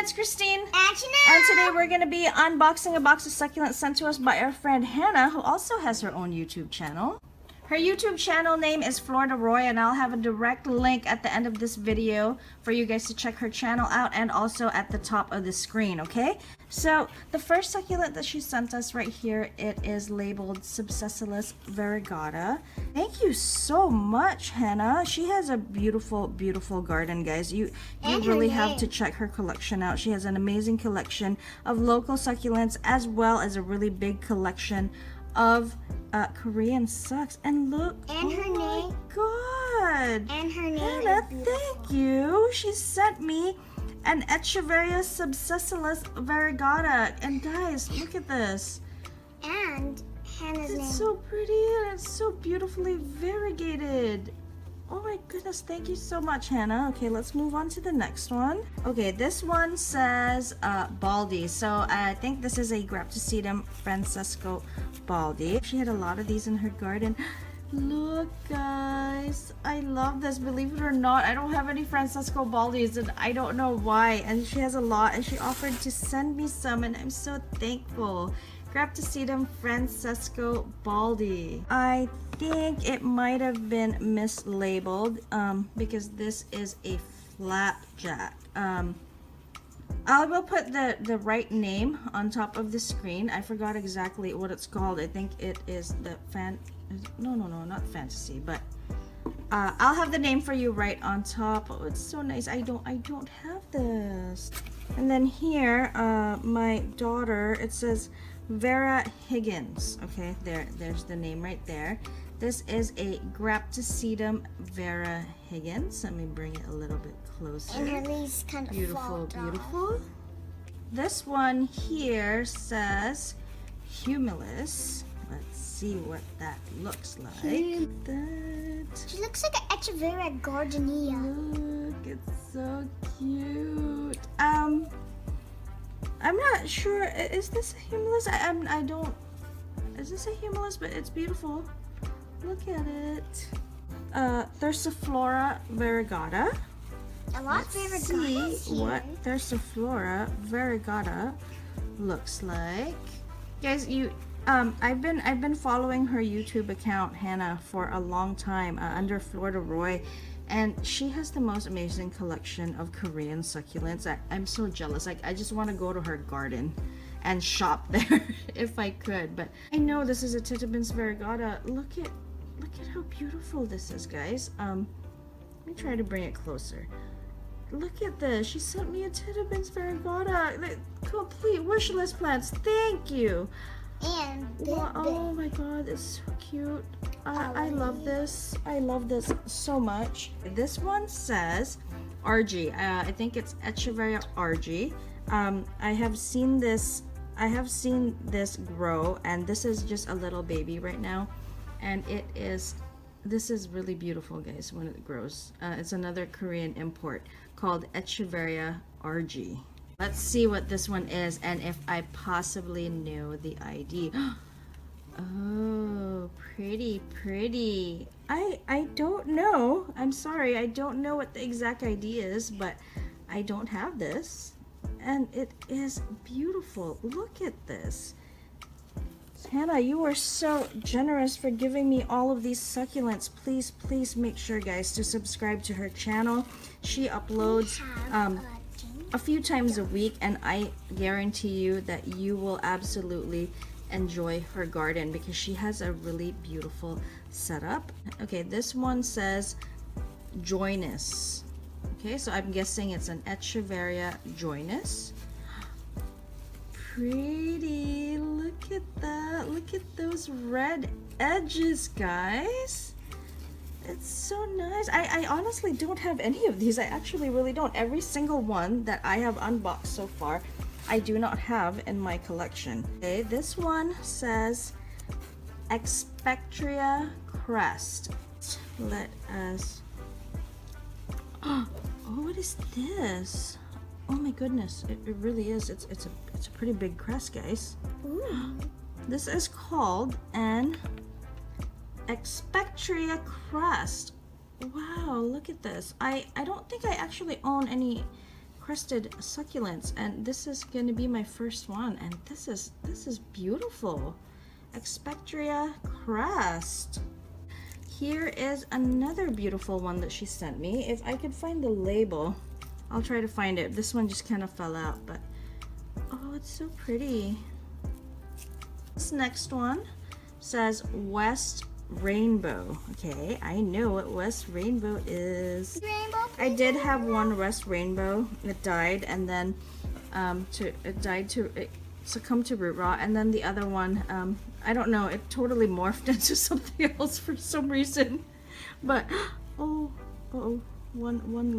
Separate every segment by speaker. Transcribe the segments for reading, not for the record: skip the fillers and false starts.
Speaker 1: it's Christine.
Speaker 2: And
Speaker 1: And today we're going to be unboxing a box of succulents sent to us by our friend Hannah, who also has her own YouTube channel. Her YouTube channel name is Florida Roy, and I'll have a direct link at the end of this video for you guys to check her channel out, and also at the top of the screen, okay? So the first succulent that she sent us right here, it is labeled Subsessilis variegata. Thank you so much, Hannah. She has a beautiful, beautiful garden, guys. You really have to check her collection out. She has an amazing collection of local succulents, as well as a really big collection of Korean sucks. And look,
Speaker 2: And her name.
Speaker 1: God.
Speaker 2: And her name
Speaker 1: Hannah,
Speaker 2: is beautiful.
Speaker 1: thank you. She sent me an Echeveria Subsessilis variegata. And guys, look at this.
Speaker 2: And Hannah's name.
Speaker 1: It's so pretty and it's so beautifully variegated. Oh my goodness, thank you so much, Hannah. Okay, let's move on to the next one. Okay, this one says Baldi. So I think this is a Graptosedum Francesco Baldi. She had a lot of these in her garden. Look, guys, I love this. Believe it or not, I don't have any Francesco Baldis, and I don't know why. And she has a lot, and she offered to send me some, and I'm so thankful. Graptosedum Francesco Baldi. I think it might have been mislabeled because this is a flapjack. I will put the right name on top of the screen. I forgot exactly what it's called. I think it is the no, not fantasy, but I'll have the name for you right on top. Oh, it's so nice. I don't have this. And then here, my daughter, it says Vera Higgins. Okay, there's the name right there. This is a Graptosedum Vera Higgins. Let me bring it a little bit closer.
Speaker 2: And her leaves kind of
Speaker 1: Beautiful,
Speaker 2: fall
Speaker 1: beautiful. This one here says Hughmillus. Let's see what that looks like. That.
Speaker 2: She looks like an Echeveria gardenia.
Speaker 1: Look, it's so cute. I'm not sure. Is this a Hughmillus? I don't. Is this a Hughmillus? But it's beautiful. Look at it. Thyrsiflora variegata.
Speaker 2: A lot of
Speaker 1: Let's
Speaker 2: variegatas
Speaker 1: see
Speaker 2: here.
Speaker 1: what Thyrsiflora variegata looks like. Guys, I've been following her YouTube account, Hannah, for a long time under Florida Roy, and she has the most amazing collection of Korean succulents. I'm so jealous. I just want to go to her garden and shop there if I could. But I know this is a Titubans variegata. Look at how beautiful this is, guys. Let me try to bring it closer. Look at this. She sent me a Titubans variegata. The complete wish list plants. Thank you.
Speaker 2: And
Speaker 1: Wow, oh my god, it's so cute. I love this. I love this so much. This one says Arje. I think it's Echeveria Arje. I have seen this grow, and this is just a little baby right now, and this is really beautiful, guys, when it grows. It's another Korean import called Echeveria Arje. Let's see what this one is, and if I possibly know the ID. Oh, pretty, pretty. I don't know. I'm sorry, I don't know what the exact ID is, but I don't have this. And it is beautiful. Look at this. Hannah, you are so generous for giving me all of these succulents. Please, please make sure, guys, to subscribe to her channel. She uploads a few times a week, and I guarantee you that you will absolutely enjoy her garden because she has a really beautiful setup. Okay, this one says Joinus. Okay, so I'm guessing it's an Echeveria Joinus. Pretty. Look at that. Look at those red edges, guys. It's so nice. I honestly don't have any of these. I actually really don't. Every single one that I have unboxed so far, I do not have in my collection. Okay, this one says Echeveria crest. Let us. Oh, what is this? Oh my goodness, it really is. It's a pretty big crest, guys.
Speaker 2: Ooh.
Speaker 1: This is called an Echeveria crest. Wow, look at this. I don't think I actually own any crested succulents, and this is going to be my first one, and this is beautiful. Echeveria crest. Here is another beautiful one that she sent me. If I could find the label, I'll try to find it. This one just kind of fell out, but oh, it's so pretty. This next one says West Rainbow. Okay, I know what West Rainbow is.
Speaker 2: Rainbow,
Speaker 1: I did have one West Rainbow. It died, and then it succumbed to root rot, and then the other one, I don't know, it totally morphed into something else for some reason. But one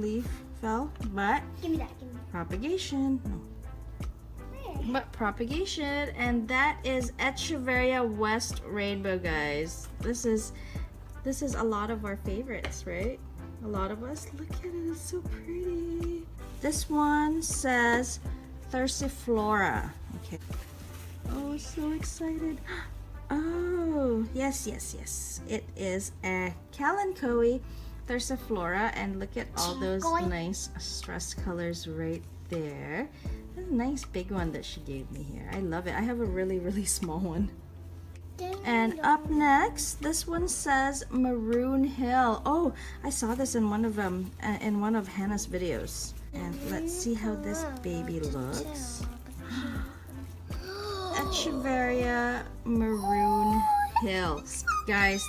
Speaker 1: leaf fell, but
Speaker 2: give me that. Give me
Speaker 1: propagation. No.
Speaker 2: that.
Speaker 1: But propagation, and that is Echeveria West Rainbow, guys. This is a lot of our favorites, right? A lot of us. Look at it, it's so pretty. This one says thyrsiflora. Okay. Oh, so excited. Oh, yes. It is a Kalanchoe thyrsiflora, and look at all those nice stress colors right there. That's a nice big one that she gave me here. I love it. I have a really small one. And up next, this one says Maroon Hill. Oh, I saw this in one of Hannah's videos. And let's see how this baby looks. Echeveria Maroon Hill. Guys,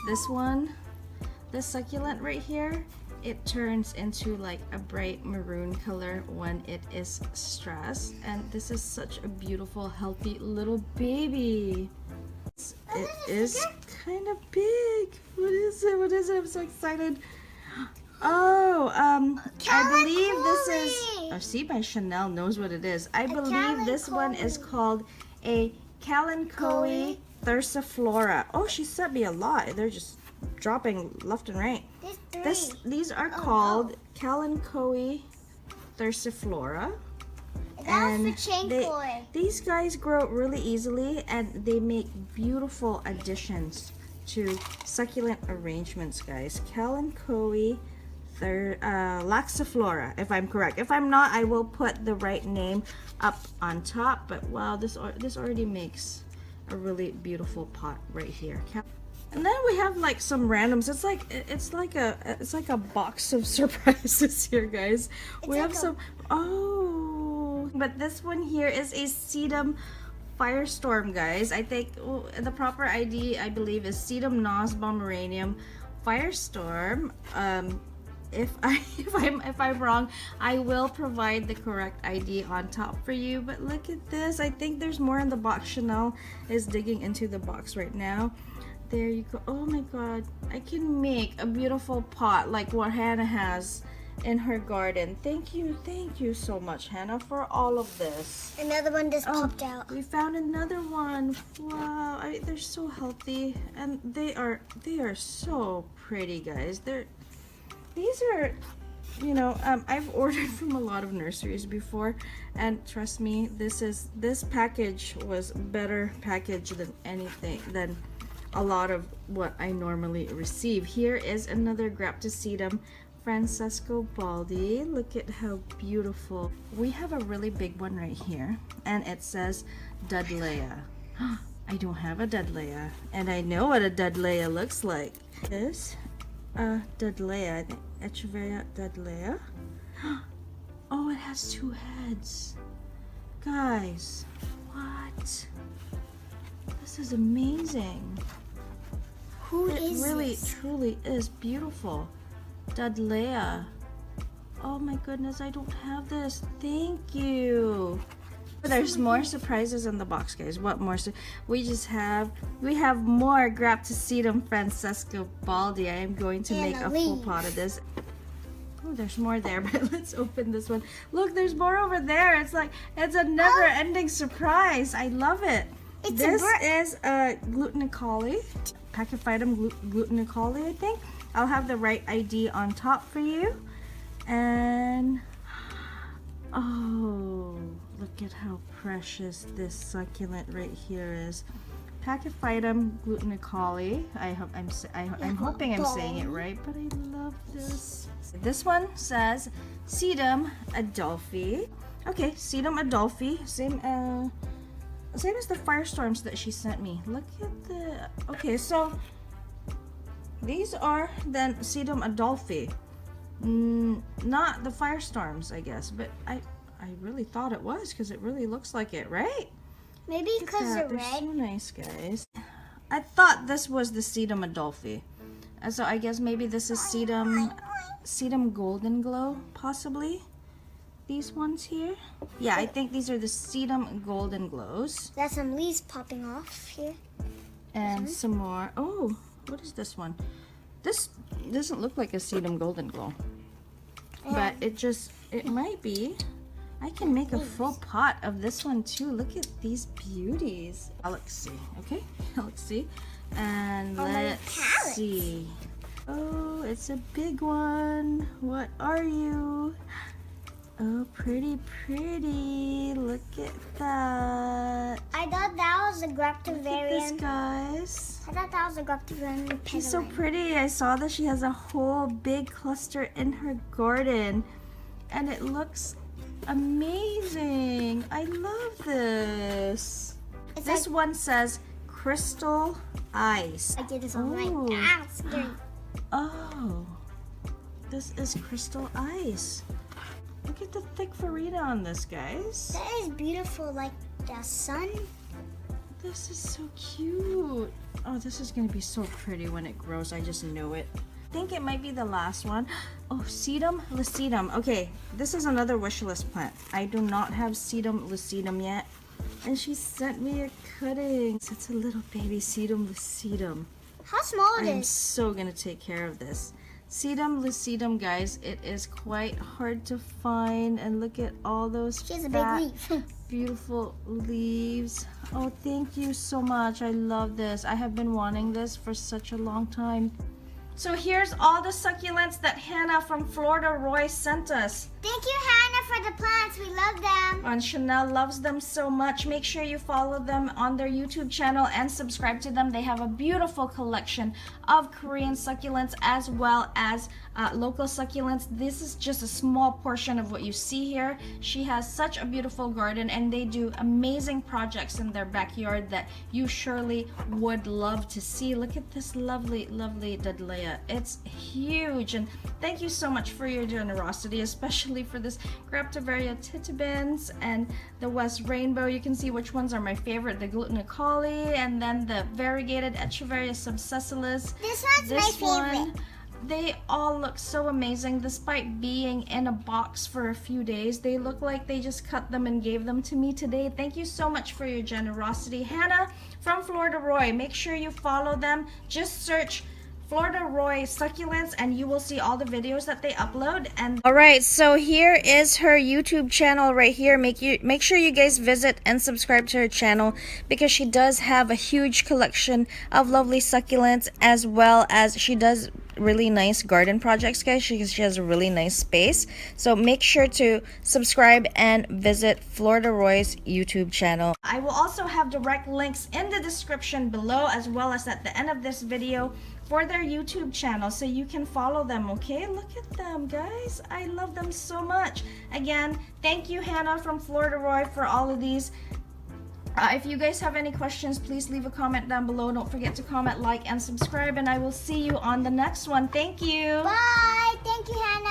Speaker 1: this succulent right here, it turns into like a bright maroon color when it is stressed, and this is such a beautiful, healthy little baby. It is kind of big. What is it? I'm so excited. Oh, I believe this is, oh, see, my Chanel knows what it is. I believe this one is called a Kalanchoe thyrsiflora. Oh, she sent me a lot. They're just dropping left and right. These are called Kalanchoe thyrsiflora. And these guys grow really easily, and they make beautiful additions to succulent arrangements, guys. Kalanchoe laxiflora, if I'm correct. If I'm not, I will put the right name up on top. But wow, this already makes a really beautiful pot right here. And then we have like some randoms. It's like a box of surprises here, guys. We have some. Oh, but this one here is a Sedum Firestorm, guys. I think the proper ID, I believe, is Sedum nussbaumerianum Firestorm. If I'm wrong, I will provide the correct ID on top for you. But look at this. I think there's more in the box. Chanel is digging into the box right now. There you go. Oh my god. I can make a beautiful pot like what Hannah has in her garden. Thank you so much, Hannah, for all of this.
Speaker 2: Another one just popped out.
Speaker 1: We found another one. Wow. They're so healthy, and they are so pretty, guys. These are, you know, I've ordered from a lot of nurseries before, and trust me, this package was better packaged than a lot of what I normally receive. Here is another Graptosedum Francesco Baldi. Look at how beautiful. We have a really big one right here, and it says Dudleya. I don't have a Dudleya, and I know what a Dudleya looks like. This Dudleya, I think. Echeveria Dudleya. Oh, it has two heads. Guys, what? This is amazing. It really, truly is beautiful. Dudleya. Oh my goodness, I don't have this. Thank you. There's more surprises in the box, guys. What more? We have more Graptosedum Francesco Baldi. I am going to make a full pot of this. Oh, there's more there, but let's open this one. Look, there's more over there. It's a never-ending surprise. I love it. This is a glutinicaule, Pachyphytum glutinicaule, I think. I'll have the right ID on top for you. And oh, look at how precious this succulent right here is. Pachyphytum glutinicaule. I'm hoping I'm saying it right, but I love this. This one says Sedum adolphi. Okay, Sedum adolphi, same as the firestorms that she sent me. Look at the. Okay, so these are then Sedum adolphi, not the firestorms, I guess, but I really thought it was because it really looks like it, right?
Speaker 2: Maybe because they're red.
Speaker 1: So nice, guys. I thought this was the Sedum adolphi. So I guess maybe this is Sedum golden glow, possibly. These ones here. Yeah, I think these are the Sedum golden glows.
Speaker 2: There's some leaves popping off here.
Speaker 1: And some more. Oh, what is this one? This doesn't look like a Sedum golden glow. But it might be. I can make a full pot of this one too. Look at these beauties. Let's see, okay? Let's see. And let's see. Oh, it's a big one. What are you? Oh, pretty, pretty. Look at that.
Speaker 2: I thought that was a
Speaker 1: Look at this,
Speaker 2: Graptoverian.
Speaker 1: guys.
Speaker 2: I thought that was a Graptoverian.
Speaker 1: She's so pretty. I saw that she has a whole big cluster in her garden. And it looks amazing. I love this. This one says crystal ice.
Speaker 2: I did this on my
Speaker 1: Oh.
Speaker 2: ass.
Speaker 1: Oh, this is crystal ice. Look at the thick farina on this, guys.
Speaker 2: That is beautiful, like the sun.
Speaker 1: This is so cute. Oh, this is gonna be so pretty when it grows. I just know it. I think it might be the last one. Oh, Sedum lucidum. Okay, this is another wish list plant. I do not have Sedum lucidum yet. And she sent me a cutting. It's a little baby Sedum lucidum.
Speaker 2: How small it
Speaker 1: I'm
Speaker 2: is.
Speaker 1: so gonna take care of this. Sedum lucidum, guys, it is quite hard to find. And look at all those
Speaker 2: She has a
Speaker 1: fat,
Speaker 2: big leaf.
Speaker 1: beautiful leaves. Oh, thank you so much. I love this. I have been wanting this for such a long time. So here's all the succulents that Hannah from Florida Roy sent us.
Speaker 2: Thank you, Hannah, for the plants. We love them.
Speaker 1: And Chanel loves them so much. Make sure you follow them on their YouTube channel and subscribe to them. They have a beautiful collection of Korean succulents as well as local succulents. This is just a small portion of what you see here. She has such a beautiful garden and they do amazing projects in their backyard that you surely would love to see. Look at this lovely, lovely Dudleya. It's huge, and thank you so much for your generosity, especially for this Graptoveria Titubans and the West Rainbow. You can see which ones are my favorite, the glutinicaule and then the variegated Echeveria Subsessilis.
Speaker 2: This one's my favorite.
Speaker 1: They all look so amazing despite being in a box for a few days. They look like they just cut them and gave them to me today. Thank you so much for your generosity. Hannah from Florida Roy, make sure you follow them. Just search Florida Roy succulents and you will see all the videos that they upload. And all right, so here is her YouTube channel right here. Make sure you guys visit and subscribe to her channel because she does have a huge collection of lovely succulents, as well as she does really nice garden projects, guys. She has a really nice space. So make sure to subscribe and visit Florida Roy's YouTube channel. I will also have direct links in the description below as well as at the end of this video for their YouTube channel so you can follow them, okay? Look at them, guys. I love them so much. Again, thank you, Hannah from Florida Roy, for all of these. If you guys have any questions, please leave a comment down below. Don't forget to comment, like, and subscribe, and I will see you on the next one. Thank you.
Speaker 2: Bye. Thank you, Hannah.